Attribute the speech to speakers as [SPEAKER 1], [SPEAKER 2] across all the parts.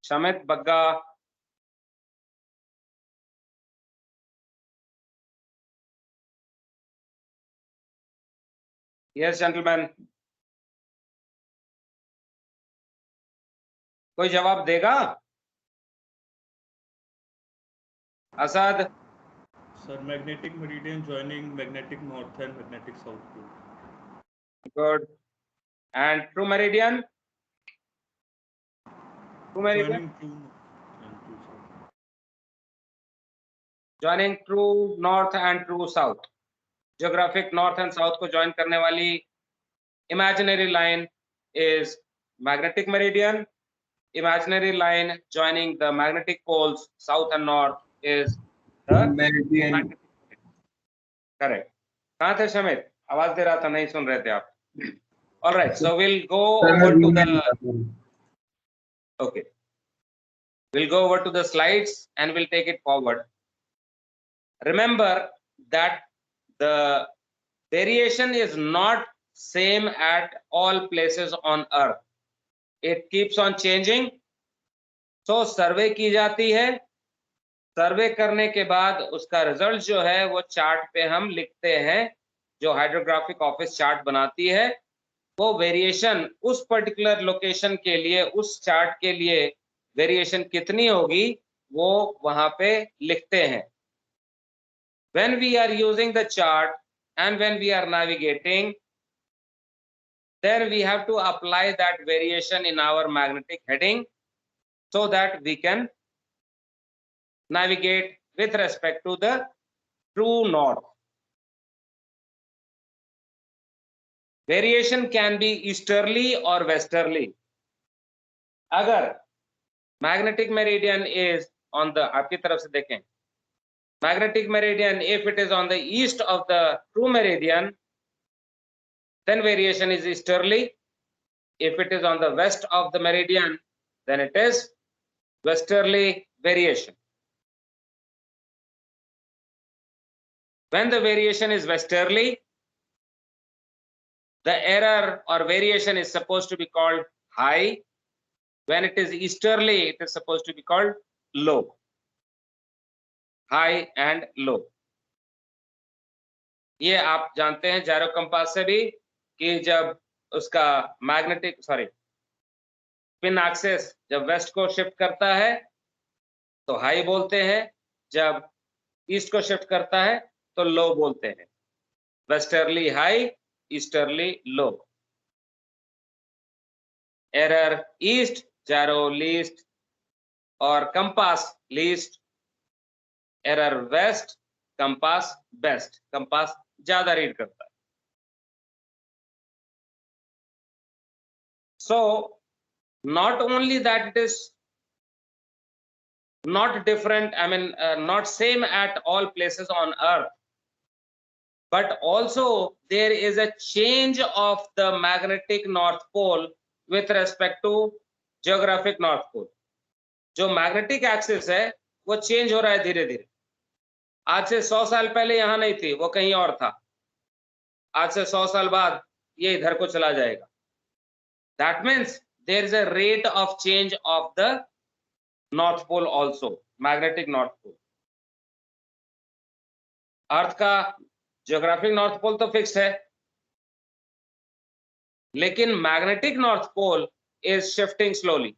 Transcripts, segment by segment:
[SPEAKER 1] Shamit Bagga. Yes, gentlemen. कोई जवाब देगा? Asad.
[SPEAKER 2] Sir, magnetic meridian joining magnetic north and magnetic south pole.
[SPEAKER 1] Good. And true meridian? True meridian?
[SPEAKER 2] Joining true and true south.
[SPEAKER 1] Joining true north and true south. Geographic north and south को join करने वाली imaginary line is magnetic meridian. Imaginary line joining the magnetic poles south and north is the
[SPEAKER 3] meridian.
[SPEAKER 1] Correct. कहाँ थे शमित? आवाज दे रहा था, नहीं सुन रहे थे आप. All right, so we'll go over to the. Okay. We'll go over to the slides and we'll take it forward. Remember that the variation is not same at all places on earth. It keeps on changing. So सर्वे की जाती है. सर्वे करने के बाद उसका result जो है वो चार्ट पे हम लिखते हैं. जो हाइड्रोग्राफिक ऑफिस चार्ट बनाती है वो वेरिएशन उस पर्टिकुलर लोकेशन के लिए, उस चार्ट के लिए वेरिएशन कितनी होगी वो वहां पे लिखते हैं. When we are using the chart and when we are navigating, then we have to apply that variation in our magnetic heading so that we can navigate with respect to the true north. Variation can be easterly or westerly. अगर magnetic meridian is on the, आपकी तरफ से देखें, magnetic meridian, if it is on the east of the true meridian, then variation is easterly. If it is on the west of the meridian, then it is westerly variation. When the variation is westerly, the error or variation is supposed to be called high. When it is easterly, it is supposed to be called low. High and low. ये आप जानते हैं जायरो compass से भी कि जब उसका magnetic pin axis जब वेस्ट को शिफ्ट करता है तो हाई बोलते हैं, जब ईस्ट को शिफ्ट करता है तो लो बोलते हैं. Westerly high, easterly low. Error east, gyro least, और compass least. Error west, compass best. Compass ज्यादा रीड करता है. So not only that it is not different, not same at all places on earth, but also there is a change of the magnetic north pole with respect to geographic north pole. जो magnetic axis है वो change हो रहा है धीरे धीरे. आज से 100 साल पहले यहाँ नहीं थी, वो कहीं और था. आज से 100 साल बाद ये इधर को चला जाएगा. That means there is a rate of change of the north pole also, magnetic north pole. अर्थ का ज्योग्राफिक नॉर्थ पोल तो फिक्स्ड है, लेकिन magnetic north pole is shifting slowly.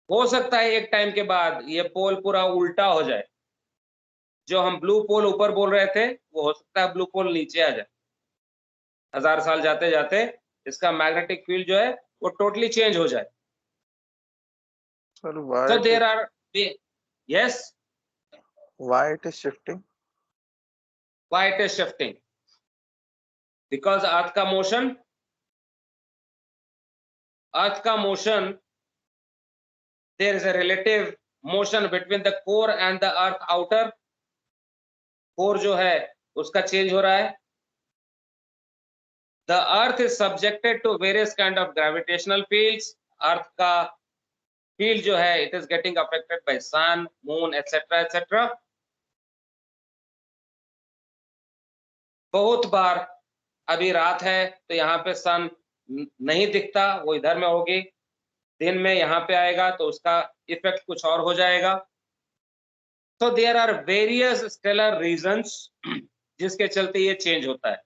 [SPEAKER 1] हो सकता है एक टाइम के बाद ये पोल पूरा उल्टा हो जाए. जो हम ब्लू पोल ऊपर बोल रहे थे वो हो सकता है ब्लू पोल नीचे आ जाए. 1000 साल जाते जाते इसका मैग्नेटिक फील्ड जो है वो टोटली चेंज हो जाए.
[SPEAKER 3] Sir, why?
[SPEAKER 1] So there are, yes.
[SPEAKER 3] Why it is shifting?
[SPEAKER 1] Why it is shifting? Because Earth का motion, there is a relative motion between the core and the Earth outer. core जो है उसका change हो रहा है. The Earth is subjected to various kind of gravitational fields. Earth का field जो है it is getting affected by sun, moon, etc. etc. बहुत बार अभी रात है तो यहाँ पे सन नहीं दिखता, वो इधर में होगी. दिन में यहाँ पे आएगा तो उसका इफेक्ट कुछ और हो जाएगा। तो there are various stellar reasons जिसके चलते ये चेंज होता है।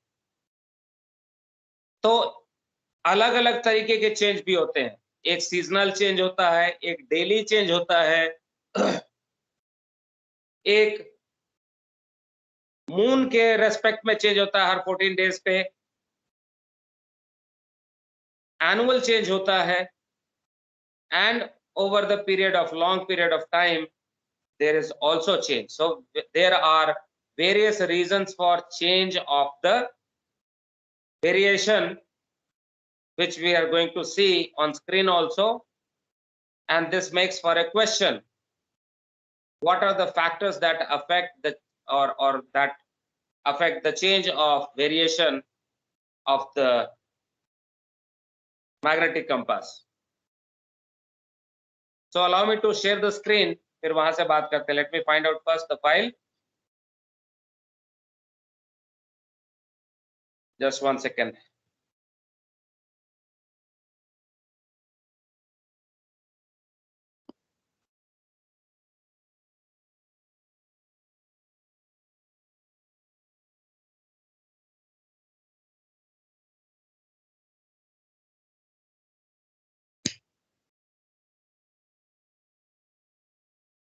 [SPEAKER 1] तो अलग अलग तरीके के चेंज भी होते हैं, एक सीजनल चेंज होता है, एक डेली चेंज होता है, एक मून के रेस्पेक्ट में चेंज होता है हर 14 डेज पे, एनुअल चेंज होता है, and over the period of long period of time there is also change. So there are various reasons for change of the variation which we are going to see on screen also, and this makes for a question: what are the factors that affect the or that affect the change of variation of the magnetic compass? So allow me to share the screen, फिर वहां से बात करते हैं. Let me find out first the file. Just 1 second.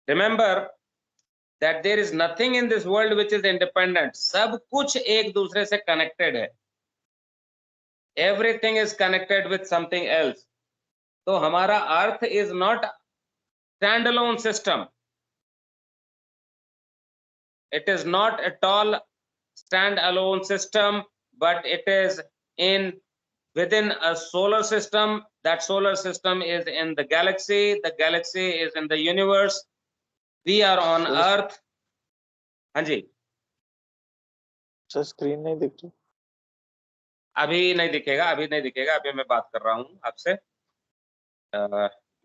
[SPEAKER 1] Remember that there is nothing in this world which is independent. सब कुछ एक दूसरे से connected है. Everything is connected with something else. तो हमारा अर्थ is not standalone system. It is not at all standalone system, but it is within a solar system. That solar system is in the galaxy. The galaxy is in the universe. We are on Earth. हाँ जी.
[SPEAKER 3] Sir screen नहीं दिख रही.
[SPEAKER 1] अभी नहीं दिखेगा, अभी नहीं दिखेगा, अभी मैं बात कर रहा हूँ आपसे.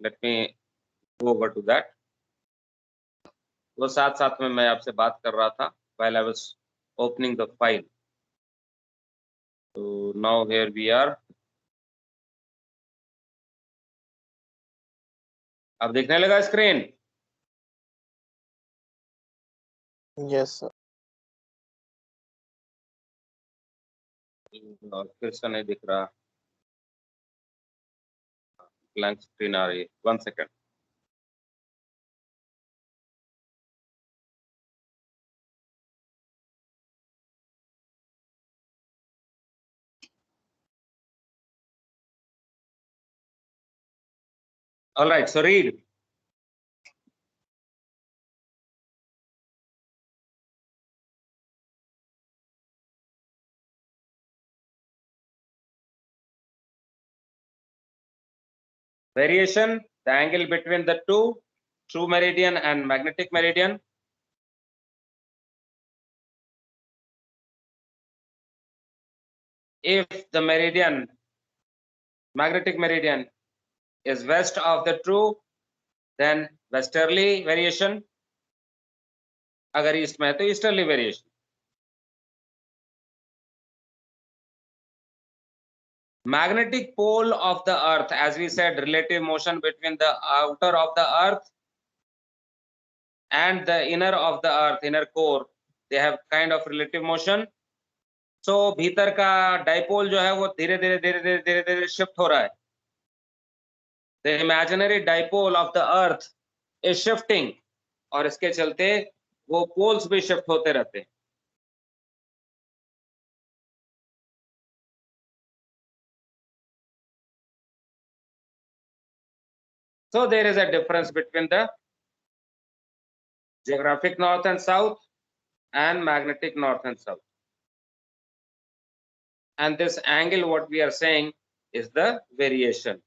[SPEAKER 1] Let me go over to that. वो साथ साथ में मैं आपसे बात कर रहा था while I was opening the file. So now here we are. अब दिखने लगा स्क्रीन?
[SPEAKER 3] Yes sir.
[SPEAKER 1] फिर से नहीं दिख रहा, ब्लैंक स्क्रीन आ रही है. 1 second. All right, so read. Variation, the angle between the two, true meridian and magnetic meridian. If the meridian, magnetic meridian, is west of the true, then westerly variation. अगर east में है तो easterly variation. Magnetic pole of the earth, as we said, relative motion between the outer of the earth and the inner of the earth, inner core, they have kind of relative motion. So भीतर का dipole जो है वो धीरे धीरे shift हो रहा है. The imaginary dipole of the earth is shifting, और इसके चलते वो पोल्स भी शिफ्ट होते रहते हैं. So there is a difference between the geographic north and south and magnetic north and south. And this angle, what we are saying, is the variation.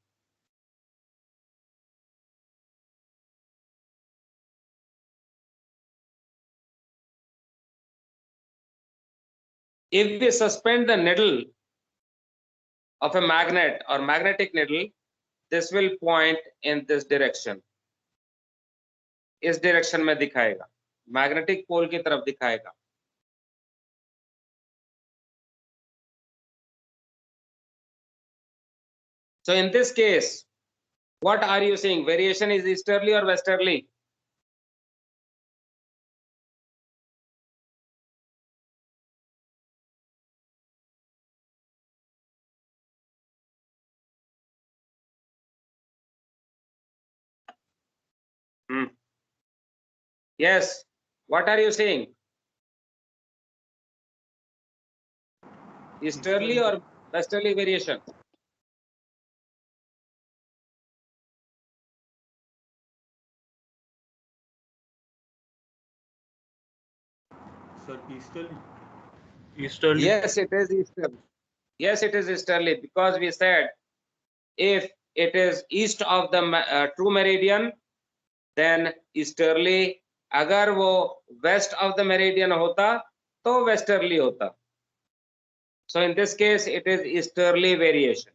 [SPEAKER 1] If we suspend the needle of a magnet or magnetic needle, this will point in this direction. इस direction में दिखाएगा, magnetic pole की तरफ दिखाएगा. So in this case, What are you saying? Variation is easterly or westerly? Yes. What are you saying? Easterly or westerly variation?
[SPEAKER 2] Sir, easterly. Easterly.
[SPEAKER 1] Yes, it is easterly. Yes, it is easterly because we said if it is east of the true meridian, then easterly. अगर वो west of the meridian होता तो westerly होता. So in this case, it is easterly variation.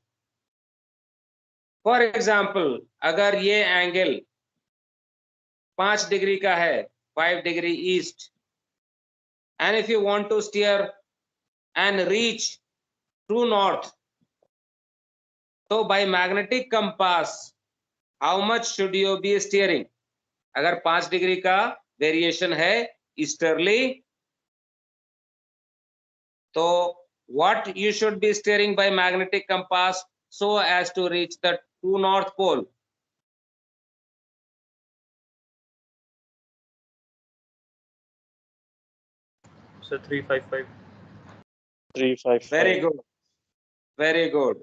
[SPEAKER 1] For example, अगर ये angle 5 degree का है, 5 degree east, and if you want to steer and reach true north, so by magnetic compass, how much should you be steering? अगर 5 degree का variation है easterly, तो what you should be steering by magnetic compass so as to reach the true north pole?
[SPEAKER 2] Sir, 355.
[SPEAKER 3] 355.
[SPEAKER 1] Very good. Very good.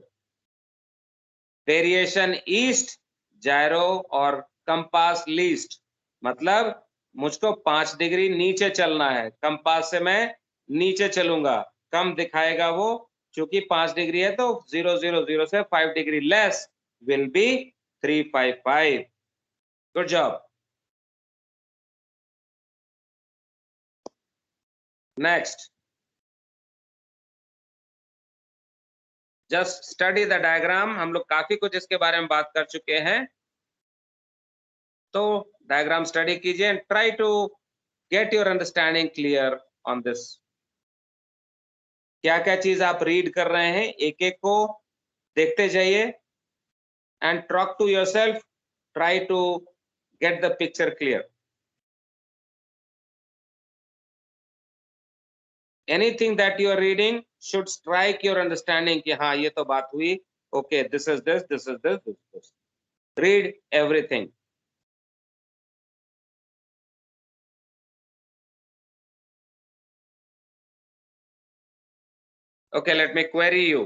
[SPEAKER 1] Variation east, gyro और compass least. मतलब मुझको 5 degree नीचे चलना है, कंपास से मैं नीचे चलूंगा, कम दिखाएगा वो, क्योंकि 5 डिग्री है तो 000 से 5 degree less will be 355. Good job. Next, just study the diagram. हम लोग काफी कुछ इसके बारे में बात कर चुके हैं, तो डायग्राम स्टडी कीजिए and try to get your understanding clear on this. क्या क्या चीज आप रीड कर रहे हैं, एक एक को देखते जाइए and talk to yourself, try to get the picture clear. Anything that you are reading should strike your understanding कि हाँ ये तो बात हुई, okay this is this, this is this, this this. Read everything. Okay, let me query you.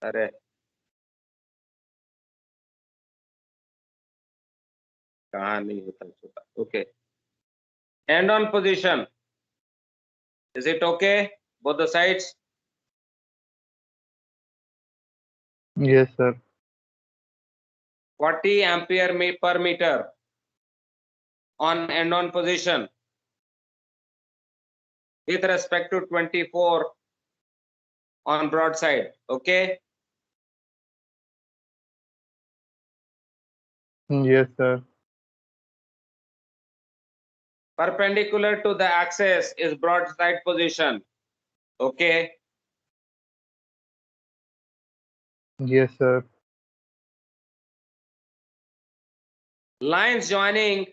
[SPEAKER 1] अरे कहाँ नहीं होता छोटा. Okay. End on position. Is it okay? Both the sides?
[SPEAKER 4] Yes, sir.
[SPEAKER 1] 40 ampere per meter on end on position with respect to 24 on broadside. Okay.
[SPEAKER 4] Yes, sir.
[SPEAKER 1] Perpendicular to the axis is broadside position. Okay.
[SPEAKER 4] Yes, sir.
[SPEAKER 1] Lines joining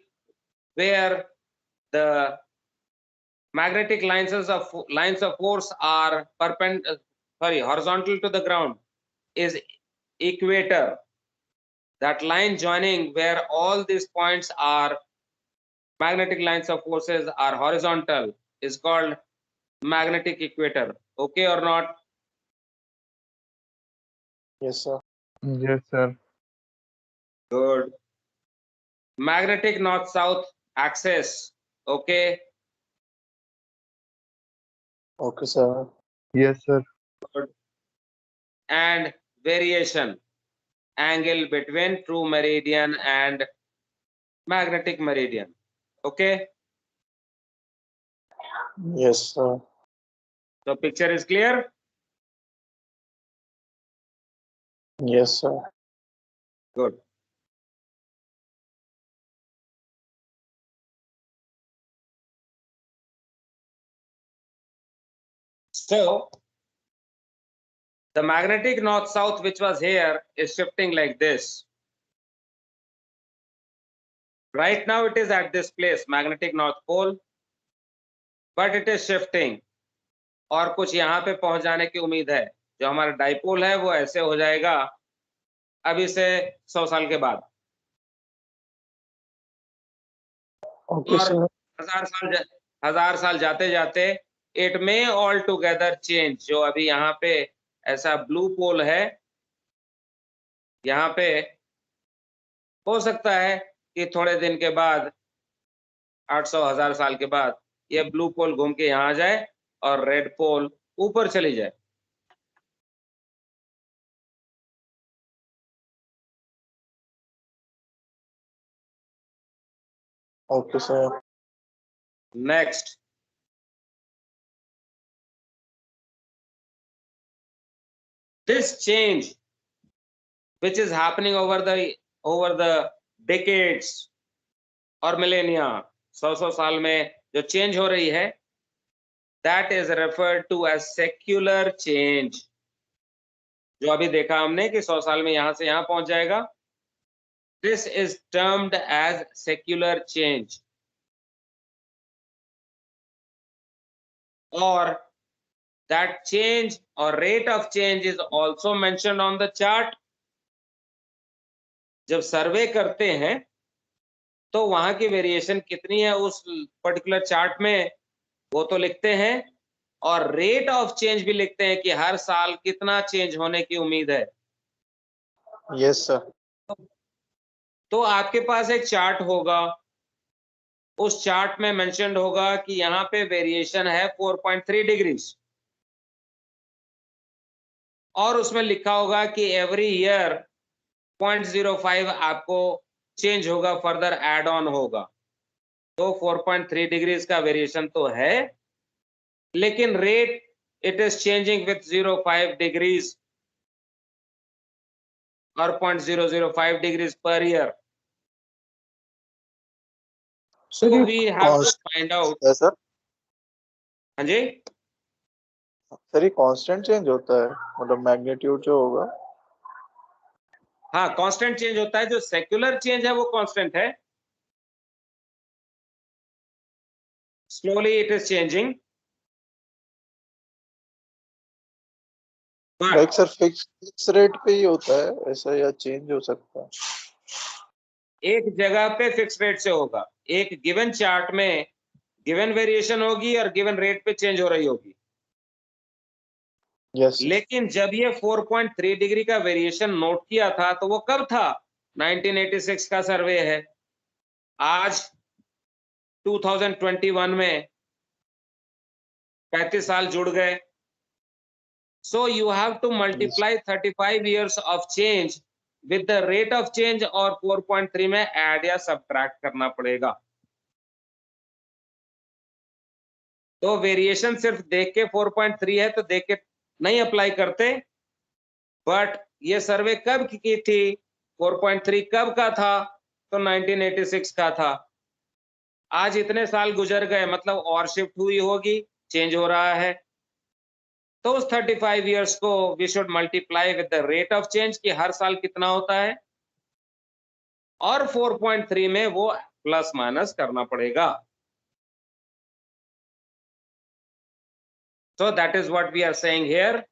[SPEAKER 1] where the magnetic lines of force are horizontal to the ground is equator. That line joining where all these points are magnetic lines of forces are horizontal is called magnetic equator. Okay or not?
[SPEAKER 3] Yes, sir.
[SPEAKER 4] Yes, sir.
[SPEAKER 1] Good. Magnetic north-south axis. Okay.
[SPEAKER 3] Okay, sir.
[SPEAKER 4] Yes, sir.
[SPEAKER 1] Good. And variation, angle between true meridian and magnetic meridian. Okay.
[SPEAKER 3] Yes, sir.
[SPEAKER 1] So picture is clear.
[SPEAKER 3] Yes, sir.
[SPEAKER 1] Good. So the magnetic north south which was here is shifting like this. Right now it is at this place, magnetic north pole, but it is shifting. और कुछ यहाँ पे पहुंच जाने की उम्मीद है. जो हमारा डाइपोल है वो ऐसे हो जाएगा अभी से 100 साल के बाद.
[SPEAKER 3] Okay,
[SPEAKER 1] और
[SPEAKER 3] sir.
[SPEAKER 1] 1000 साल जाते जाते it may all together change. जो अभी यहाँ पे ऐसा ब्लू पोल है, यहाँ पे हो सकता है कि थोड़े दिन के बाद 800,000 साल के बाद ये ब्लू पोल घूम के यहाँ आ जाए और रेड पोल ऊपर चली जाए.
[SPEAKER 3] Okay, sir.
[SPEAKER 1] Next, this change which is happening over the decades or millennia, 100 साल में जो चेंज हो रही है, that is referred to as secular change. जो अभी देखा हमने कि 100 साल में यहाँ से यहाँ पहुंच जाएगा, this is termed as secular change. Or that change or rate of change is also mentioned on the chart. जब सर्वे करते हैं तो वहां की वेरिएशन कितनी है उस पर्टिकुलर चार्ट में वो तो लिखते हैं, और रेट ऑफ चेंज भी लिखते हैं कि हर साल कितना चेंज होने की उम्मीद है.
[SPEAKER 3] Yes, sir.
[SPEAKER 1] तो आपके पास एक चार्ट होगा, उस चार्ट में मेंशन्ड होगा कि यहाँ पे वेरिएशन है 4.3 डिग्रीज, और उसमें लिखा होगा कि एवरी ईयर 0.05 आपको चेंज होगा, फर्दर एड ऑन होगा. तो 4.3 डिग्रीज का वेरिएशन तो है, लेकिन rate it is changing with 0.5 degrees और 0.005 degrees per year.
[SPEAKER 3] Sir,
[SPEAKER 1] So
[SPEAKER 3] ये
[SPEAKER 1] we have to
[SPEAKER 3] constant
[SPEAKER 1] find out.
[SPEAKER 3] है, sir.
[SPEAKER 1] हाँ जी,
[SPEAKER 3] Sir, ये constant change होता है, मतलब magnitude जो होगा.
[SPEAKER 1] हाँ कांस्टेंट चेंज होता है. जो सेक्युलर चेंज है वो कांस्टेंट है, slowly it is changing.
[SPEAKER 3] Like sir, fixed rate पे ही होता है ऐसा, या change हो सकता है?
[SPEAKER 1] एक जगह पे फिक्स रेट से होगा, एक गिवन चार्ट में गिवन वेरिएशन होगी और गिवन रेट पे चेंज हो रही होगी.
[SPEAKER 3] Yes, sir.
[SPEAKER 1] लेकिन जब ये 4.3 डिग्री का वेरिएशन नोट किया था तो वो कब था? 1986 का सर्वे है. आज 2021 में 35 साल जुड़ गए. So you have to multiply 35 years of change with the rate of change, और 4.3 में ऐड या सब्ट्रैक्ट करना पड़ेगा. तो वेरिएशन सिर्फ देख के 4.3 है तो देख के नहीं अप्लाई करते, बट ये सर्वे कब की थी, 4.3 कब का था? तो 1986 का था. आज इतने साल गुजर गए, मतलब और शिफ्ट हुई होगी, चेंज हो रहा है. तो उस 35 इयर्स को we should multiply with the rate of change कि हर साल कितना होता है, और 4.3 में वो प्लस माइनस करना पड़ेगा. So that is what we are saying here.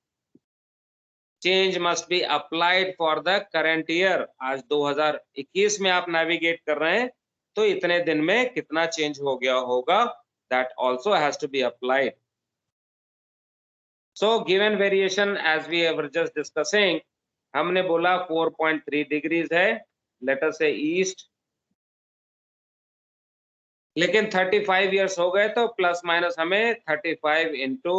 [SPEAKER 1] Change must be applied for the current year. आज 2021 में आप नेविगेट कर रहे हैं तो इतने दिन में कितना चेंज हो गया होगा, that also has to be applied. So given variation as we were just discussing, हमने बोला 4.3 डिग्रीज है, let us say ईस्ट, लेकिन 35 इयर्स हो गए तो प्लस माइनस हमें 35 इंटू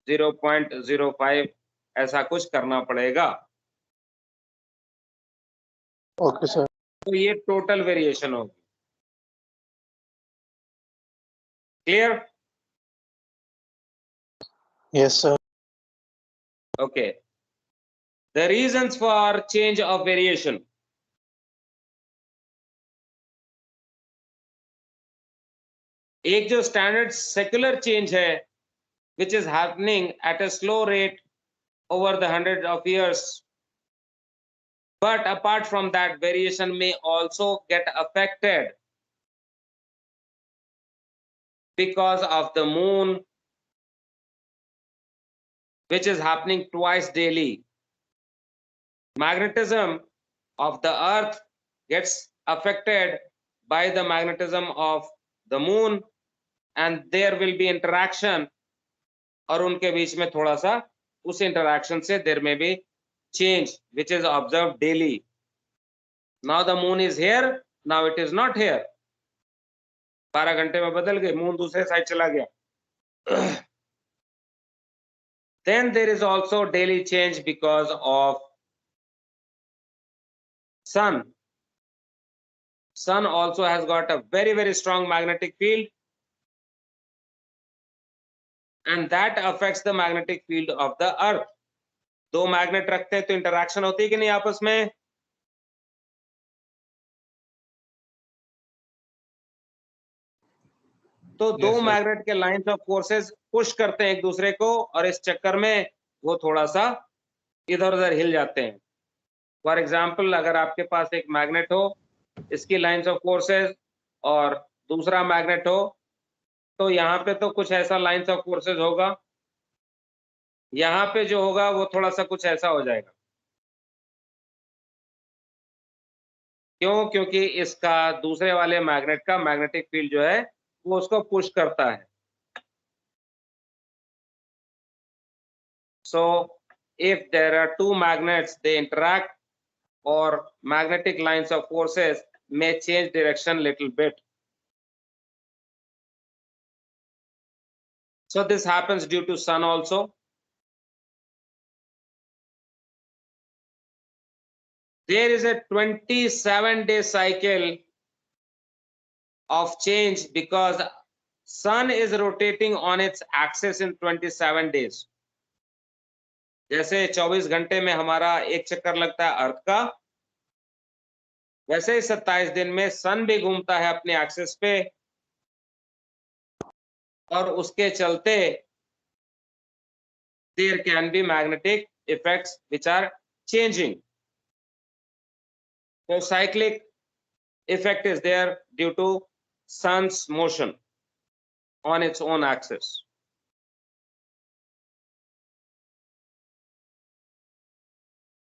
[SPEAKER 1] 0.05 ऐसा कुछ करना पड़ेगा.
[SPEAKER 3] Okay, sir.
[SPEAKER 1] तो ये टोटल वेरिएशन होगी. Clear?
[SPEAKER 3] Yes, sir.
[SPEAKER 1] Okay. The reasons for change of variation. एक जो स्टैंडर्ड सेक्युलर चेंज है which is happening at a slow rate over the hundreds of years. But apart from that, variation may also get affected because of the moon, which is happening twice daily. Magnetism of the earth gets affected by the magnetism of the moon, and there will be interaction, और उनके बीच में थोड़ा सा उस interaction से there में B change which is observe daily. Now the moon is here, now it is not here. 12 घंटे में बदल गए, मून दूसरे साइड चला गया. Then there is also daily change because of sun. Sun also has got a very strong magnetic field, and that affects the magnetic field of the earth. दो magnet रखते हैं तो इंटरैक्शन होती है कि नहीं आपस में? तो दो मैग्नेट के लाइंस ऑफ फोर्सेस पुश करते हैं एक दूसरे को, और इस चक्कर में वो थोड़ा सा इधर उधर हिल जाते हैं. फॉर एग्जाम्पल, अगर आपके पास एक मैग्नेट हो, इसकी लाइंस ऑफ फोर्सेस, और दूसरा मैग्नेट हो, तो यहाँ पे तो कुछ ऐसा लाइंस ऑफ फोर्सेस होगा, यहाँ पे जो होगा वो थोड़ा सा कुछ ऐसा हो जाएगा. क्यों? क्योंकि इसका दूसरे वाले मैग्नेट का मैग्नेटिक फील्ड जो है वो उसको पुश करता है. So if there are two magnets, they interact, or magnetic lines of forces may change direction little bit. So this happens due to sun also. There is a 27-day cycle of change because sun is rotating on its axis in 27 days. जैसे 24 घंटे में हमारा एक चक्कर लगता है अर्थ का, वैसे ही 27 दिन में सन भी घूमता है अपने एक्सिस पे, और उसके चलते there can be magnetic effects which are changing. So cyclic effect is there due to sun's motion on its own axis.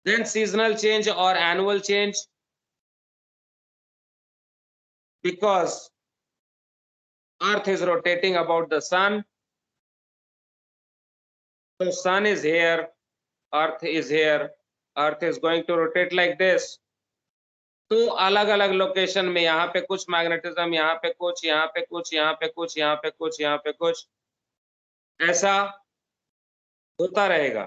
[SPEAKER 1] Then seasonal change or annual change, because earth is rotating about the sun. So sun is here, earth is here, earth is going to rotate like this. तो अलग अलग location में यहाँ पे कुछ magnetism, यहाँ पे कुछ, यहाँ पे कुछ, यहाँ पे कुछ, यहाँ पे कुछ, यहाँ पे कुछ, ऐसा होता रहेगा.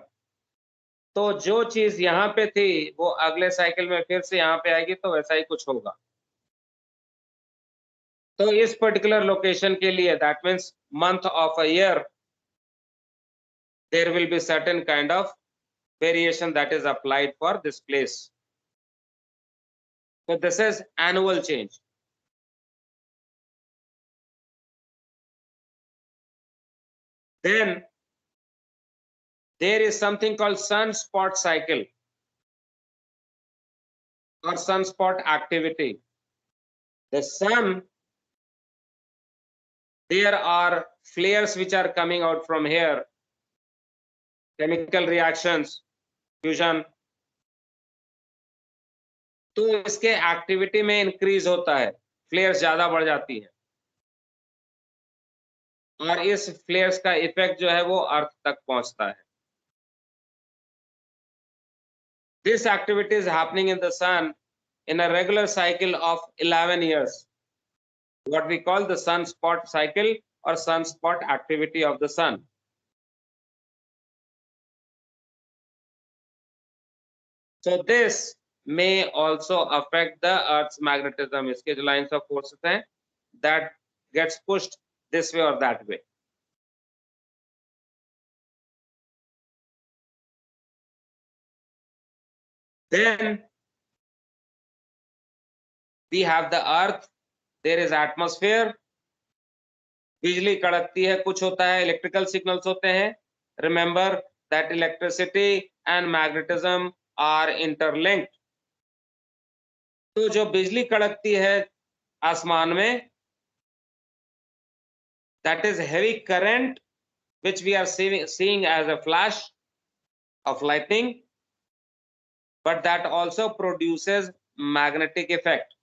[SPEAKER 1] तो जो चीज यहाँ पे थी वो अगले साइकिल में फिर से यहाँ पे आएगी, तो वैसा ही कुछ होगा. तो इस पर्टिकुलर लोकेशन के लिए, that means month of a year, there will be certain kind of variation that is applied for this place. So this is annual change. Then there is something called sunspot cycle or sunspot activity. The sun, there are flares which are coming out from here, chemical reactions, fusion. तो इसके activity में increase होता है, फ्लेयर्स ज्यादा बढ़ जाती है, और इस फ्लेयर्स का इफेक्ट जो है वो अर्थ तक पहुंचता है. This activity is happening in the sun in a regular cycle of 11 years, what we call the sunspot cycle or sunspot activity of the sun. So this may also affect the earth's magnetism. इसके जो lines of forces हैं, that gets pushed this way or that way. Then we have the earth, there is atmosphere, बिजली कड़कती है, कुछ होता है, electrical signals होते हैं. Remember that electricity and magnetism are interlinked. तो जो बिजली कड़कती है आसमान में, that is heavy current which we are seeing as a flash of lightning, but that also produces magnetic effect.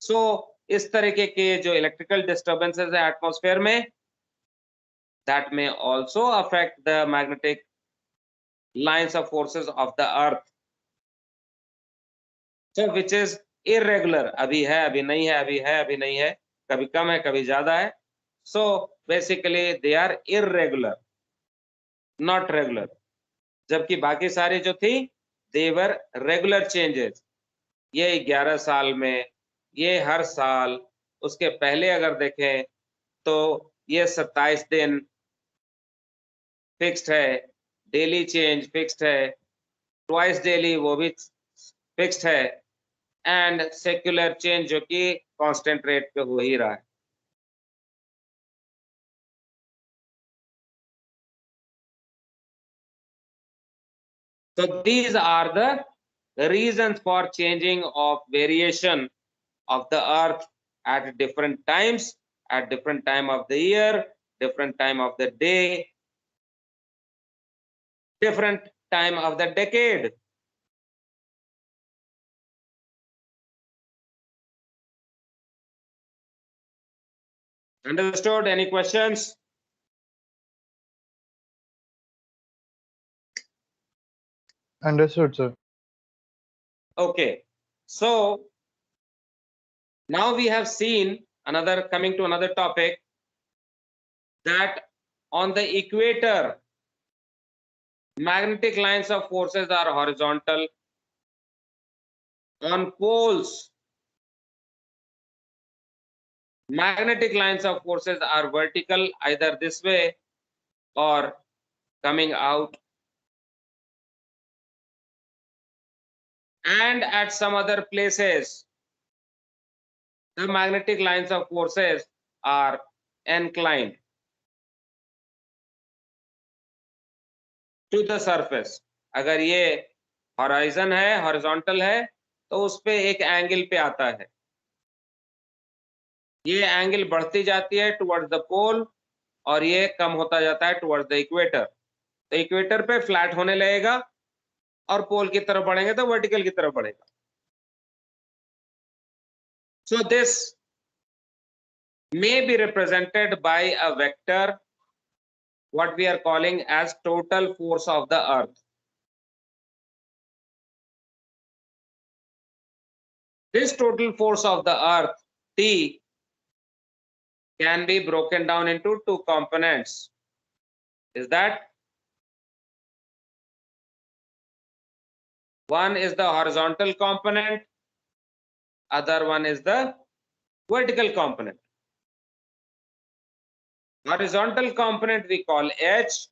[SPEAKER 1] So इस तरीके के जो इलेक्ट्रिकल डिस्टर्बेंसेस है एटमॉस्फेयर में, that may also affect the magnetic lines of forces of the earth, so which is irregular. अभी है, अभी नहीं है, अभी है, अभी नहीं है, कभी कम है, कभी ज्यादा है. So basically they are irregular, not regular. जबकि बाकी सारी जो थी they were regular changes. ये 11 साल में, ये हर साल, उसके पहले अगर देखें तो ये 27 दिन फिक्स्ड है, डेली चेंज फिक्स्ड है, ट्वाइस डेली वो भी फिक्स्ड है, एंड सेक्युलर चेंज जो कि कांस्टेंट रेट पे हो ही रहा है. So these are the reasons for changing of variation of the earth at different times, at different time of the year, different time of the day, different time of the decade. Understood? Any questions?
[SPEAKER 4] Understood, sir.
[SPEAKER 1] Okay. So now we have seen another, coming to another topic, that on the equator, magnetic lines of forces are horizontal. On poles, magnetic lines of forces are vertical, either this way or coming out. And at some other places, the magnetic lines of forces are inclined to the surface. अगर ये horizon है, horizontal है, तो उस पे एक angle पे आता है. ये एंगल बढ़ती जाती है टुवर्ड्स द पोल और ये कम होता जाता है टुवर्ड्स द इक्वेटर. तो इक्वेटर पे फ्लैट होने लगेगा और पोल की तरफ बढ़ेंगे तो वर्टिकल की तरफ बढ़ेगा. So this may be represented by a vector, what we are calling as total force of the earth. This total force of the earth, T, can be broken down into two components. Is that one is the horizontal component, other one is the vertical component. Horizontal component we call H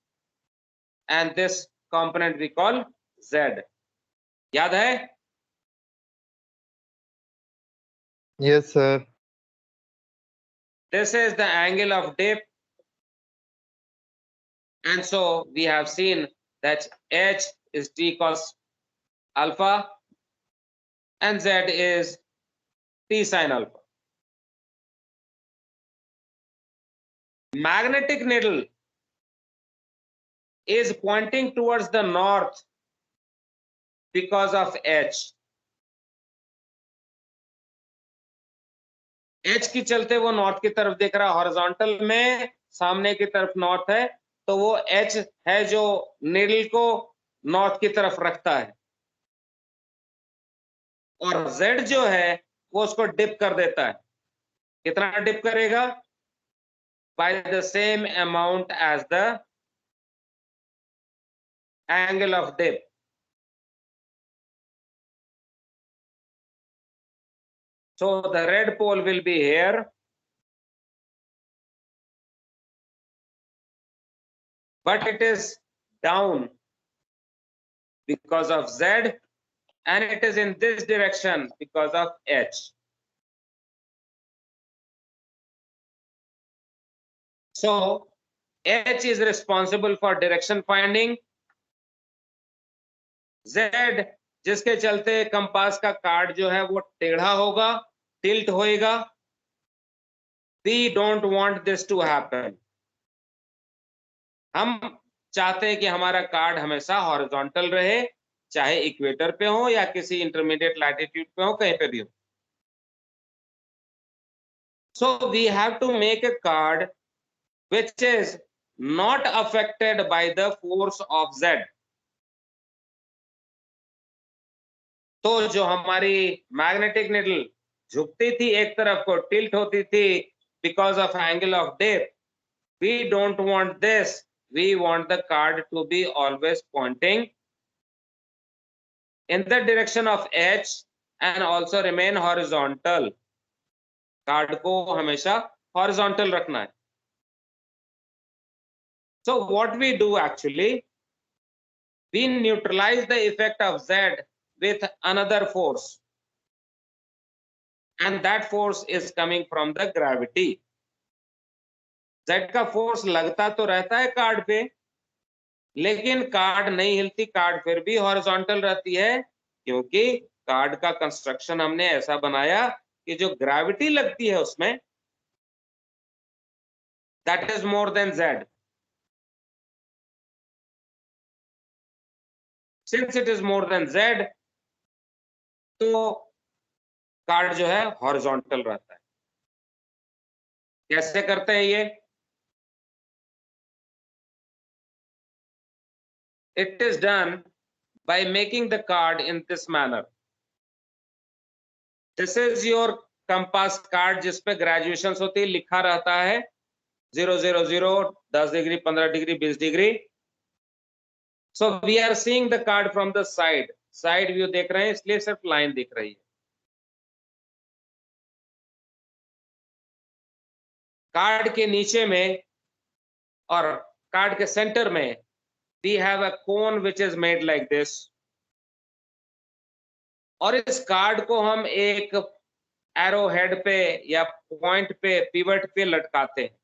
[SPEAKER 1] and this component we call Z. याद है?
[SPEAKER 4] Yes, sir.
[SPEAKER 1] This is the angle of dip, and so we have seen that H is T cos alpha and Z is T sin alpha. Magnetic needle is pointing towards the north because of H. H की चलते वो north की तरफ देख रहा है. Horizontal में सामने की तरफ नॉर्थ है, तो वो H है जो नीडल को नॉर्थ की तरफ रखता है, और Z जो है वो उसको डिप कर देता है. कितना डिप करेगा? By the same amount as the angle of dip. So the red pole will be here, but it is down because of Z, and it is in this direction because of H. So H is responsible for direction finding. Z जिसके चलते compass का card जो है वो टेढ़ा होगा, tilt होएगा. We don't want this to happen. हम चाहते हैं कि हमारा कार्ड हमेशा हॉरिजॉन्टल रहे, चाहे इक्वेटर पे हो या किसी इंटरमीडिएट लैटिट्यूड पे हो, कहीं पे भी हो. So we have to make a card which is not affected by the force of Z. तो जो हमारी मैग्नेटिक निडल झुकती थी एक तरफ को, टिल्ट होती थी because of angle of depth, we don't want this. We want the card to be always pointing in the direction of H and also remain horizontal. Card को हमेशा horizontal रखना है. So what we do actually, we neutralize the effect of Z with another force, and that force is coming from the gravity. Z का force लगता तो रहता है card पे, लेकिन कार्ड नहीं हिलती, कार्ड फिर भी हॉरिजॉन्टल रहती है, क्योंकि कार्ड का कंस्ट्रक्शन हमने ऐसा बनाया कि जो ग्रेविटी लगती है उसमें, that is more than Z. Since it is more than Z, तो कार्ड जो है हॉरिजॉन्टल रहता है. कैसे करते हैं ये? It is done by making the card in this manner. This is your compass card जिसपे ग्रेजुएशंस होती है, लिखा रहता है 000, 10 degree, 15 degree, 20 degree. So we are seeing the card from the side. Side view देख रहे हैं, इसलिए सिर्फ लाइन दिख रही है. कार्ड के नीचे में और कार्ड के सेंटर में we have a cone which is made like this. और इस कार्ड को हम एक एरो हेड पे या पॉइंट पे, पिवट पे लटकाते हैं.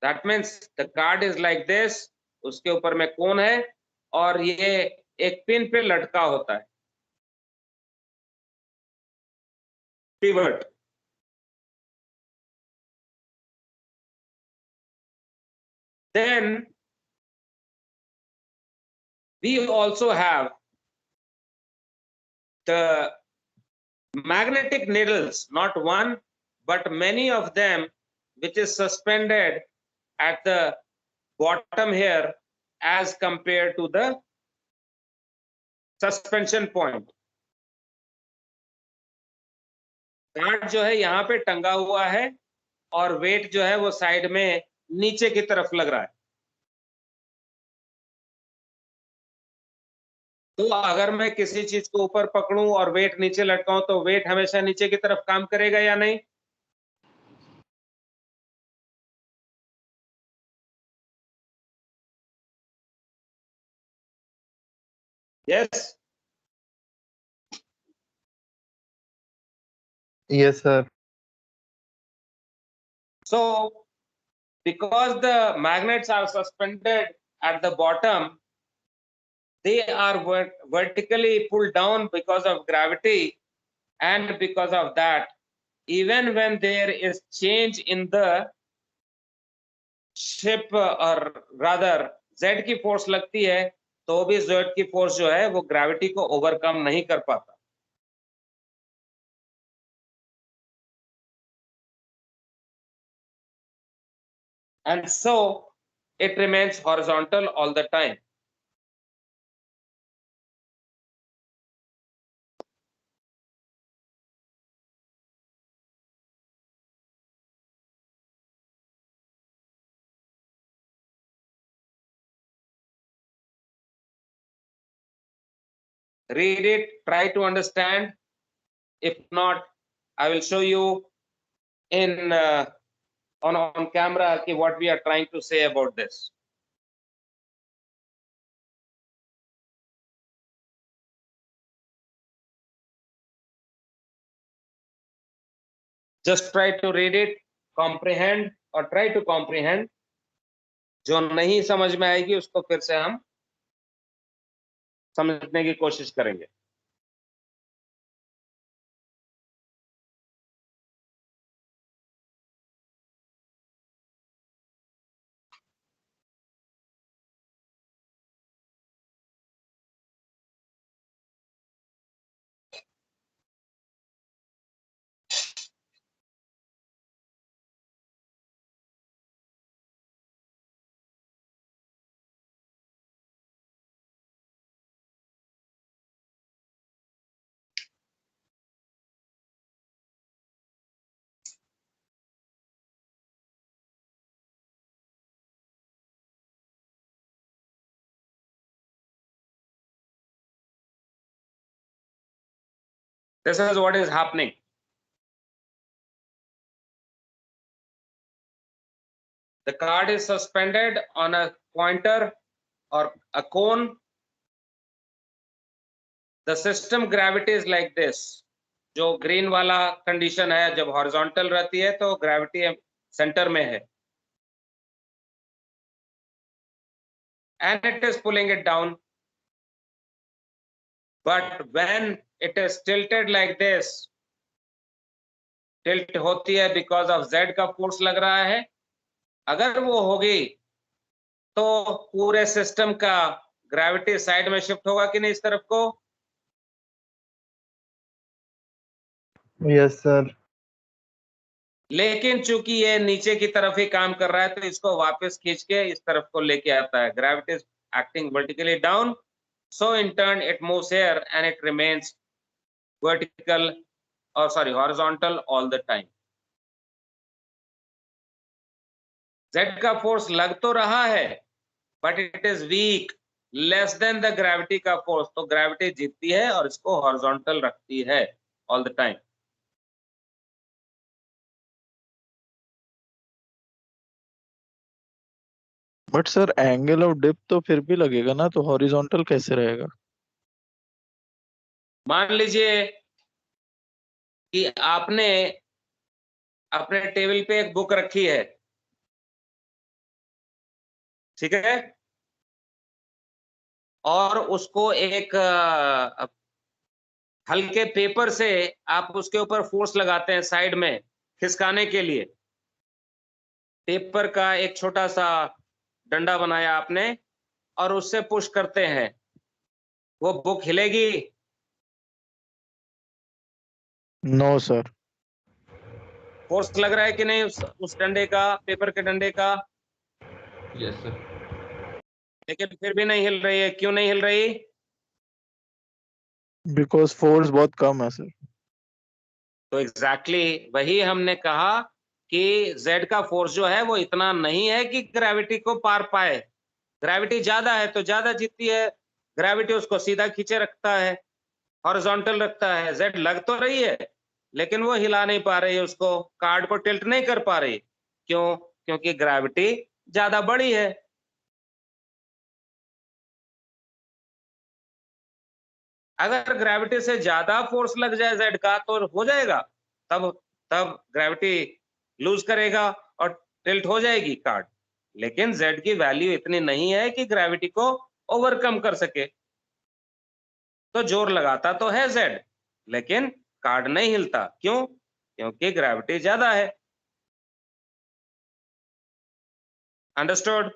[SPEAKER 1] That means the card is like this. उसके ऊपर में कोन है और ये एक पिन पे लटका होता है, pivot. Then we also have the magnetic needles, not one but many of them, which is suspended at the bottom here as compared to the suspension point. Card जो है यहाँ पे टंगा हुआ है और वेट जो है वो साइड में नीचे की तरफ लग रहा है. तो अगर मैं किसी चीज को ऊपर पकड़ूं और वेट नीचे लटकाऊं तो वेट हमेशा नीचे की तरफ काम करेगा या नहीं? Yes.
[SPEAKER 4] Yes, sir.
[SPEAKER 1] So because the magnets are suspended at the bottom, they are vertically pulled down because of gravity, and because of that, even when there is change in the ship, or rather Z की force लगती है, तो भी Z की force जो है वो gravity को ओवरकम नहीं कर पाता. And so it remains horizontal all the time. Read it, try to understand. If not, I will show you in on camera what we are trying to say about this. Just try to read it, comprehend और try to comprehend. जो नहीं समझ में आएगी उसको फिर से हम समझने की कोशिश करेंगे। This is what is happening. The card is suspended on a pointer or a cone. The system gravity is like this. जो ग्रीन वाला कंडीशन है, जब हॉरिजॉन्टल रहती है तो ग्रेविटी सेंटर में है, and it is pulling it down. But when it is tilted like this, tilt होती है because of Z का फोर्स लग रहा है। अगर वो होगी तो पूरे सिस्टम का ग्रेविटी साइड में शिफ्ट होगा कि नहीं, इस तरफ को?
[SPEAKER 4] Yes, sir.
[SPEAKER 1] लेकिन चूंकि ये नीचे की तरफ ही काम कर रहा है तो इसको वापस खींच के इस तरफ को लेके आता है। Gravity is acting vertically down, so in turn it moves here and it remains vertical or sorry horizontal all the time. Z का फोर्स लग तो रहा है but it is weak, less than the gravity का force, तो gravity जीतती है और इसको horizontal रखती है all the time.
[SPEAKER 3] But sir angle of dip तो फिर भी लगेगा ना, तो हॉरिजॉन्टल कैसे रहेगा?
[SPEAKER 1] मान लीजिए कि आपने अपने टेबल पे एक बुक रखी है, ठीक है, और उसको एक हल्के पेपर से आप उसके ऊपर फोर्स लगाते हैं साइड में खिसकाने के लिए। पेपर का एक छोटा सा डंडा बनाया आपने और उससे पुश करते हैं, वो बुक हिलेगी?
[SPEAKER 3] No sir.
[SPEAKER 1] फोर्स लग रहा है कि नहीं उस डंडे का, पेपर के डंडे का?
[SPEAKER 5] Yes sir.
[SPEAKER 1] लेकिन फिर भी नहीं हिल रही है, क्यों नहीं हिल रही?
[SPEAKER 3] बिकॉज फोर्स बहुत कम है सर।
[SPEAKER 1] तो एग्जैक्टली वही हमने कहा कि Z का फोर्स जो है वो इतना नहीं है कि ग्रेविटी को पार पाए। ग्रेविटी ज्यादा है तो ज्यादा जीतती है, ग्रेविटी उसको सीधा खींचे रखता है, हॉरिजॉन्टल रखता है। Z लग तो रही है लेकिन वो हिला नहीं पा रही है, उसको कार्ड को टिल्ट नहीं कर पा रही। क्यों? क्योंकि ग्रेविटी ज्यादा बड़ी है। अगर ग्रेविटी से ज्यादा फोर्स लग जाए Z का तो हो जाएगा, तब ग्रेविटी लूज करेगा और टिल्ट हो जाएगी कार्ड। लेकिन Z की वैल्यू इतनी नहीं है कि ग्रेविटी को ओवरकम कर सके, तो जोर लगाता तो है Z लेकिन कार्ड नहीं हिलता। क्यों? क्योंकि ग्रेविटी ज्यादा है। अंडरस्टूड?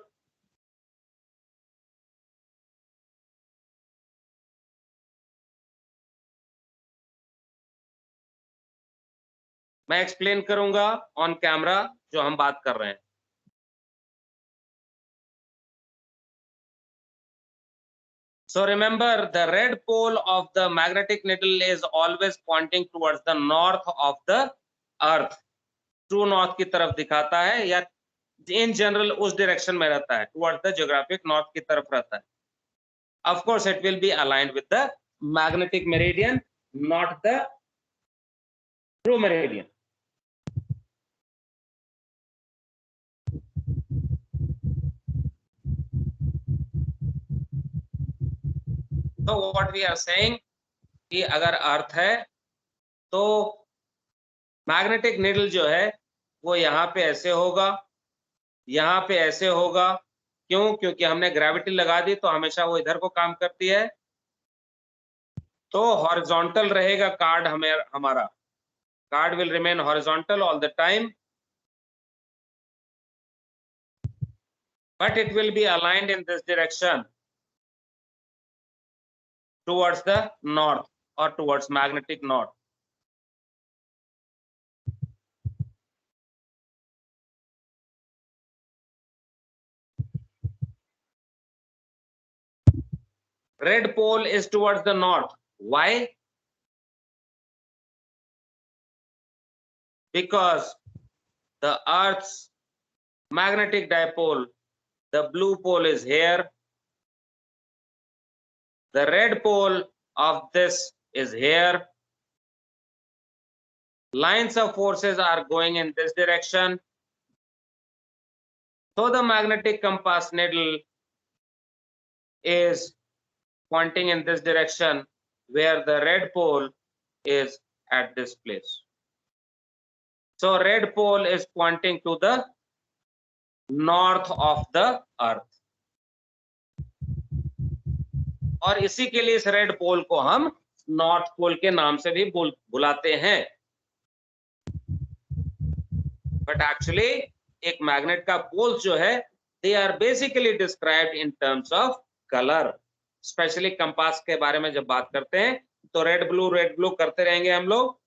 [SPEAKER 1] मैं एक्सप्लेन करूंगा ऑन कैमरा जो हम बात कर रहे हैं। So remember, the red pole of the magnetic needle is always pointing towards the north of the earth. True north की तरफ दिखाता है, या in general उस direction में रहता है, towards the geographic north की तरफ रहता है। Of course, it will be aligned with the magnetic meridian, not the true meridian. So what we are saying कि अगर अर्थ है तो मैग्नेटिक नीडल जो है वो यहाँ पे ऐसे होगा, यहाँ पे ऐसे होगा, क्यों? क्योंकि हमने ग्रेविटी लगा दी तो हमेशा वो इधर को काम करती है, तो हॉरिजॉन्टल रहेगा कार्ड हमारा, card will remain horizontal all the time, but it will be aligned in this direction towards the north or towards magnetic north. Red pole is towards the north. Why? Because the Earth's magnetic dipole, the blue pole is here. The red pole of this is here. Lines of forces are going in this direction. So the magnetic compass needle is pointing in this direction, where the red pole is at this place. So red pole is pointing to the north of the earth. और इसी के लिए इस red पोल को हम north pole के नाम से भी बुलाते हैं. बट एक्चुअली एक मैग्नेट का पोल्स जो है, they are basically described in terms of colour. Specially compass के बारे में जब बात करते हैं तो रेड ब्लू करते रहेंगे हम लोग.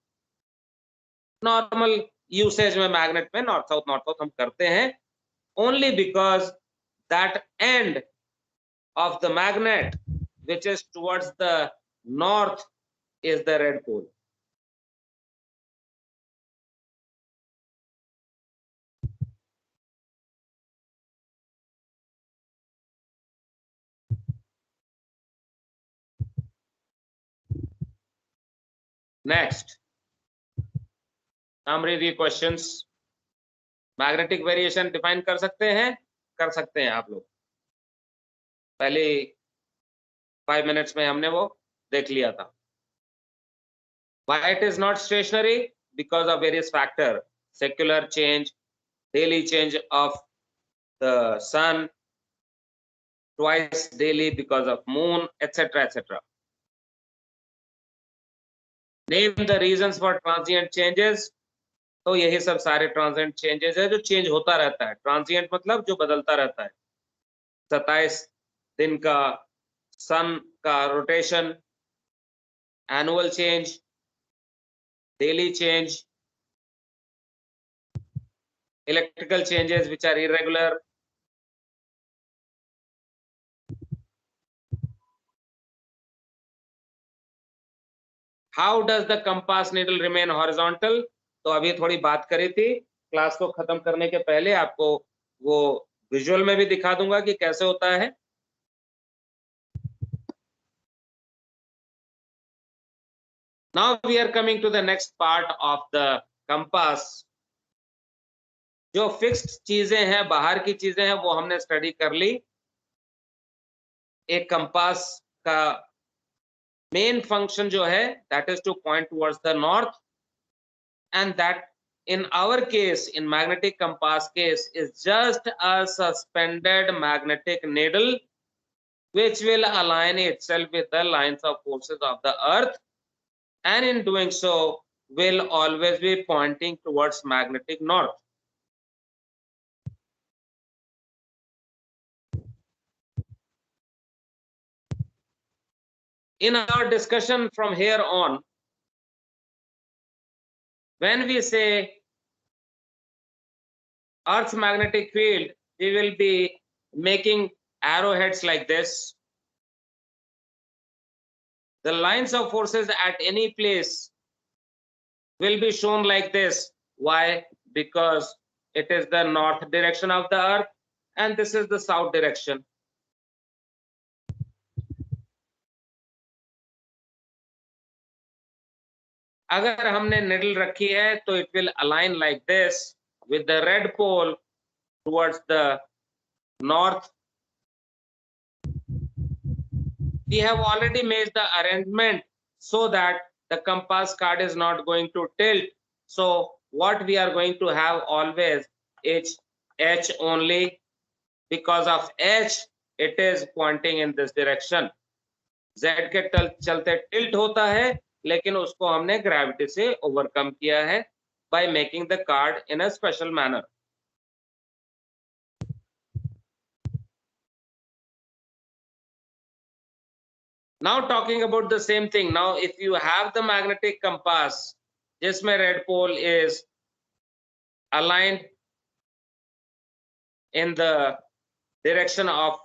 [SPEAKER 1] नॉर्मल यूसेज में मैग्नेट में नॉर्थ साउथ हम करते हैं, only because that end of the magnet which is towards the north is the red pole. Next, हम review questions. Magnetic variation define कर सकते हैं आप लोग. पहले 5 minutes में हमने वो देख लिया था. Why it is not stationary? Because of various factors: secular change, daily change of the sun, twice daily because of moon, etc., etc. Name the reasons for transient changes. तो यही सब सारे ट्रांजिएंट चेंजेस है जो change होता रहता है. Transient मतलब जो बदलता रहता है. 27 दिन का सन का rotation, annual change, daily change, electrical changes which are irregular. How does the compass needle remain horizontal? तो अभी थोड़ी बात करी थी. क्लास को खत्म करने के पहले आपको वो विजुअल में भी दिखा दूंगा कि कैसे होता है. Now we are coming to the next part of the compass. जो फिक्स्ड चीजें हैं, बाहर की चीजें हैं, वो हमने स्टडी कर ली. एक कंपास का मेन फंक्शन जो है, that is to point towards the north, and that in our case, in magnetic compass case, is just a suspended magnetic needle which will align itself with the lines of forces of the earth, and in doing so will always be pointing towards magnetic north. In our discussion from here on, when we say Earth's magnetic field, we will be making arrowheads like this. The lines of forces at any place will be shown like this. Why? Because it is the north direction of the earth and this is the south direction. अगर हमने needle रखी है तो it will align like this with the red pole towards the north. We have already made the arrangement so that the compass card is not going to tilt. So what we are going to have always is H only. Because of H, it is pointing in this direction. Z के चलते tilt होता है, लेकिन उसको हमने gravity से overcome किया है by making the card in a special manner. Now talking about the same thing. Now if you have the magnetic compass, जिसमें red pole is aligned in the direction of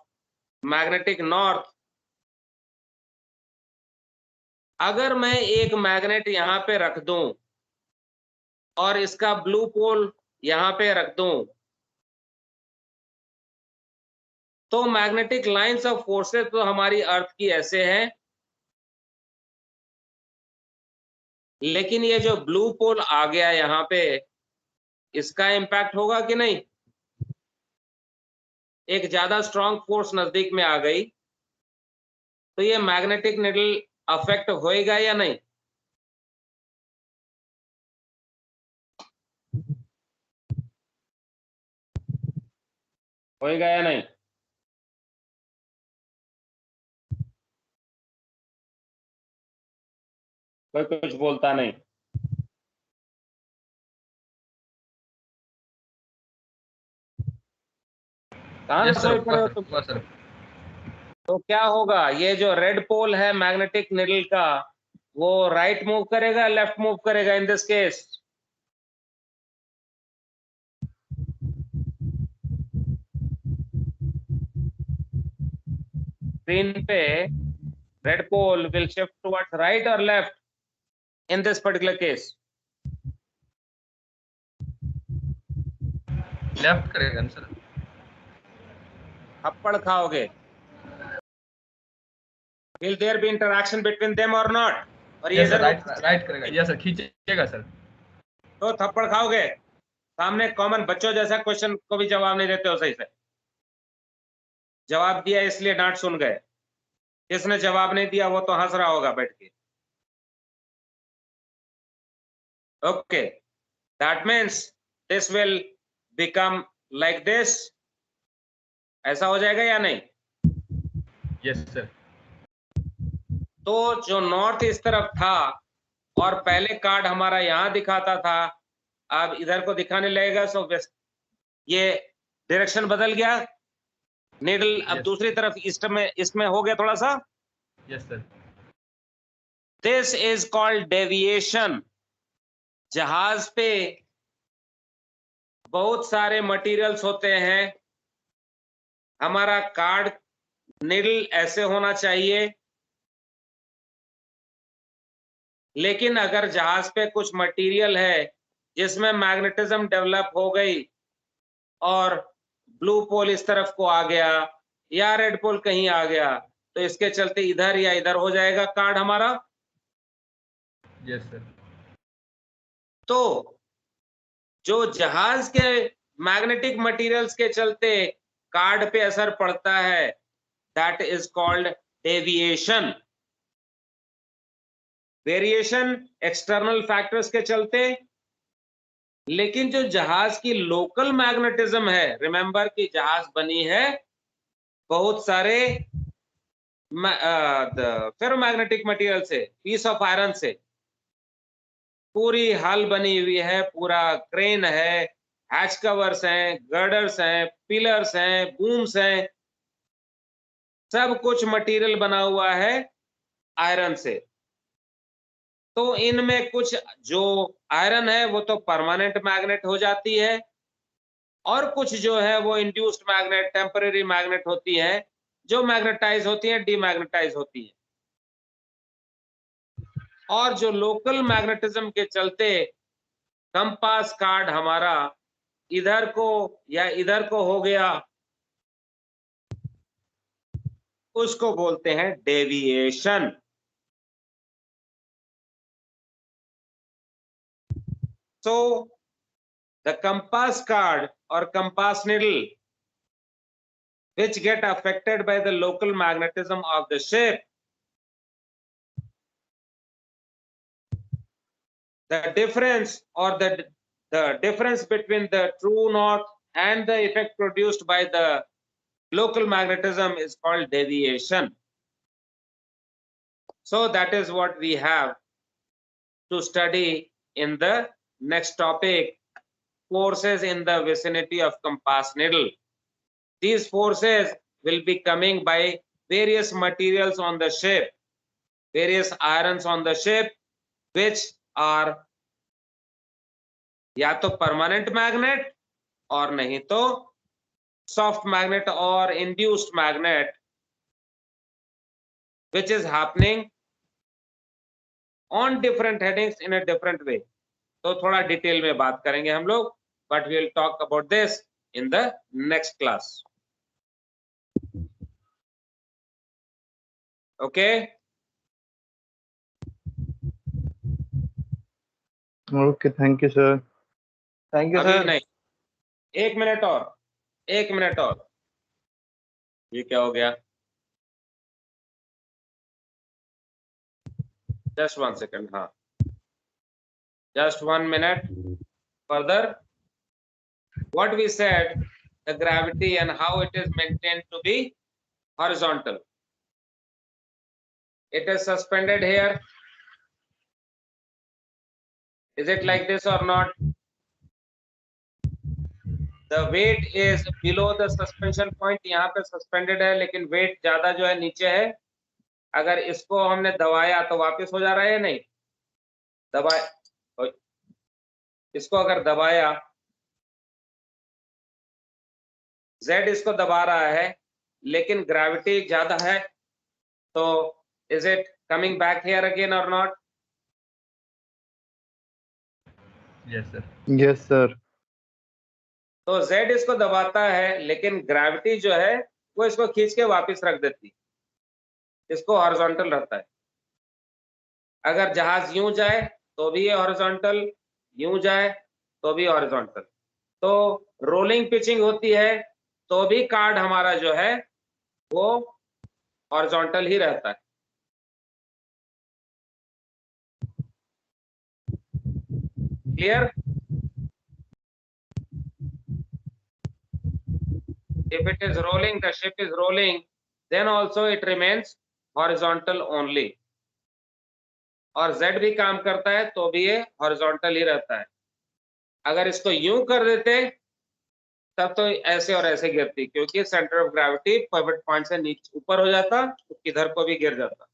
[SPEAKER 1] magnetic north, अगर मैं एक magnet यहां पे रख दूं और इसका ब्लू पोल यहां पे रख दूं, तो मैग्नेटिक लाइंस ऑफ फोर्सेस तो हमारी अर्थ की ऐसे हैं, लेकिन ये जो ब्लू पोल आ गया यहां पे, इसका इम्पैक्ट होगा कि नहीं? एक ज्यादा स्ट्रॉन्ग फोर्स नजदीक में आ गई तो ये मैग्नेटिक निडल अफेक्ट होएगा या नहीं? होएगा या नहीं? कोई कुछ बोलता नहीं। कहां सोए पड़े हो तुम?
[SPEAKER 5] सर
[SPEAKER 1] तो क्या होगा? ये जो रेड पोल है मैग्नेटिक निडल का, वो राइट मूव करेगा, लेफ्ट मूव करेगा इन दिस केस? स्क्रीन पे red pole will shift towards right और left in this particular case?
[SPEAKER 5] Left करेगा सर।
[SPEAKER 1] थप्पड़ खाओगे? Will there be interaction between them or not? और ये
[SPEAKER 5] राइट करेगा। यस सर, खींचेगा सर।
[SPEAKER 1] तो थप्पड़ खाओगे? सामने कॉमन बच्चों जैसा क्वेश्चन को भी जवाब नहीं देते हो सही से। जवाब दिया इसलिए डांट सुन गए, जिसने जवाब नहीं दिया वो तो हंस रहा होगा बैठ के। Okay, that means this will become like this. ऐसा हो जाएगा या नहीं?
[SPEAKER 5] Yes sir.
[SPEAKER 1] तो जो नॉर्थ इस तरफ था और पहले कार्ड हमारा यहां दिखाता था, अब इधर को दिखाने लगेगा, सो वेस्ट, ये डायरेक्शन बदल गया। निडल अब दूसरी तरफ ईस्ट में, इसमें हो गया थोड़ा सा।
[SPEAKER 5] Yes sir.
[SPEAKER 1] This is called deviation. जहाज पे बहुत सारे मटेरियल्स होते हैं, हमारा कार्ड निडल ऐसे होना चाहिए, लेकिन अगर जहाज पे कुछ मटेरियल है जिसमें मैग्नेटिज्म डेवलप हो गई और ब्लू पोल इस तरफ को आ गया या रेड पोल कहीं आ गया, तो इसके चलते इधर या इधर हो जाएगा कार्ड हमारा।
[SPEAKER 5] Yes sir.
[SPEAKER 1] तो जो जहाज के मैग्नेटिक मटेरियल्स के चलते कार्ड पे असर पड़ता है, that is called deviation. Variation external factors के चलते, लेकिन जो जहाज की लोकल मैग्नेटिज्म है, रिमेंबर कि जहाज बनी है बहुत सारे फेरोमैग्नेटिक मटेरियल से, पीस ऑफ आयरन से। पूरी हल बनी हुई है, पूरा क्रेन है, हैच कवर्स हैं, गर्डर्स हैं, पिलर्स हैं, बूम्स हैं, सब कुछ मटेरियल बना हुआ है आयरन से। तो इनमें कुछ जो आयरन है वो तो परमानेंट मैग्नेट हो जाती है, और कुछ जो है वो इंड्यूस्ड मैग्नेट, टेम्परेरी मैग्नेट होती है, जो मैग्नेटाइज होती है, डीमैग्नेटाइज होती है। और जो लोकल मैग्नेटिज्म के चलते कंपास कार्ड हमारा इधर को या इधर को हो गया, उसको बोलते हैं deviation. So the compass card or compass needle which get affected by the local magnetism of the ship, the difference or the difference between the true north and the effect produced by the local magnetism is called deviation. So that is what we have to study in the next topic, forces in the vicinity of compass needle. These forces will be coming by various materials on the ship, various irons on the ship, which are या तो permanent magnet और नहीं तो soft magnet और induced magnet, which is happening on different headings in a different way. तो थोड़ा detail में बात करेंगे हम लोग, but we will talk about this in the next class. Okay?
[SPEAKER 4] Okay, thank you, sir.
[SPEAKER 3] Thank you
[SPEAKER 1] अभी
[SPEAKER 3] sir.
[SPEAKER 1] नहीं, एक मिनट और, ये क्या हो गया? Just 1 second, हाँ, just 1 minute. Further, what we said, the gravity and how it is maintained to be horizontal. It is suspended here. Is it like this or not? The weight is below the suspension point. यहाँ पे suspended है, लेकिन weight ज्यादा जो है नीचे है. अगर इसको हमने दबाया तो वापस हो जा रहा है या नहीं? दबाया, इसको अगर दबाया, Z इसको दबा रहा है, लेकिन ग्रेविटी ज्यादा है, तो is it coming back here again or not?
[SPEAKER 5] Yes, sir.
[SPEAKER 4] Yes, sir.
[SPEAKER 1] तो Z इसको दबाता है, लेकिन ग्रेविटी जो है वो इसको खींच के वापस रख देती, इसको हॉरिजॉन्टल रहता है. अगर जहाज यूं जाए तो भी ये हॉरिजॉन्टल, यूं जाए तो भी हॉरिजॉन्टल. तो रोलिंग पिचिंग होती है तो भी कार्ड हमारा जो है वो हॉरिजॉन्टल ही रहता है. Clear? If it is rolling, the ship is rolling, then also it remains horizontal only. और Z भी काम करता है तो भी ये हॉरिजॉन्टल ही रहता है. अगर इसको यूं कर देते तब तो ऐसे और ऐसे गिरती, क्योंकि centre of gravity pivot point से नीचे ऊपर हो जाता तो किधर को भी गिर जाता.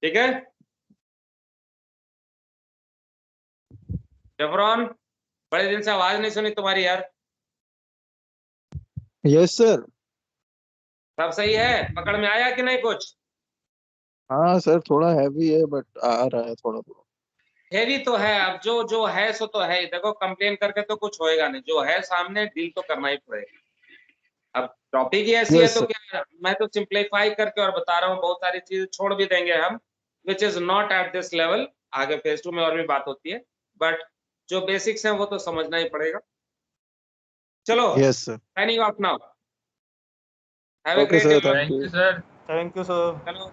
[SPEAKER 1] ठीक है? शेवरॉन, बड़े दिन से आवाज नहीं सुनी तुम्हारी यार.
[SPEAKER 3] Yes sir.
[SPEAKER 1] सब सही है? पकड़ में आया कि नहीं कुछ?
[SPEAKER 3] हाँ सर, थोड़ा हैवी है बट आ रहा है थोड़ा थोड़ा।
[SPEAKER 1] हैवी तो है, अब जो है सो तो है. देखो, कंप्लेन करके तो कुछ होएगा नहीं, जो है सामने डील तो करना ही पड़ेगा. अब टॉपिक ही ऐसी है
[SPEAKER 3] Yes,
[SPEAKER 1] तो
[SPEAKER 3] sir.
[SPEAKER 1] क्या, मैं तो सिंप्लीफाई करके और बता रहा हूँ. बहुत सारी चीजें छोड़ भी देंगे हम, which is not at this level. आगे फेज 2 में और भी बात होती है, बट जो बेसिक्स हैं वो तो समझना ही पड़ेगा. चलो,
[SPEAKER 3] yes sir.
[SPEAKER 1] Signing off now. Have a
[SPEAKER 3] okay
[SPEAKER 1] great
[SPEAKER 3] sir,
[SPEAKER 1] day.
[SPEAKER 3] Thank
[SPEAKER 5] Thank
[SPEAKER 3] you.
[SPEAKER 5] you, sir.
[SPEAKER 2] Thank you sir.
[SPEAKER 1] चलो.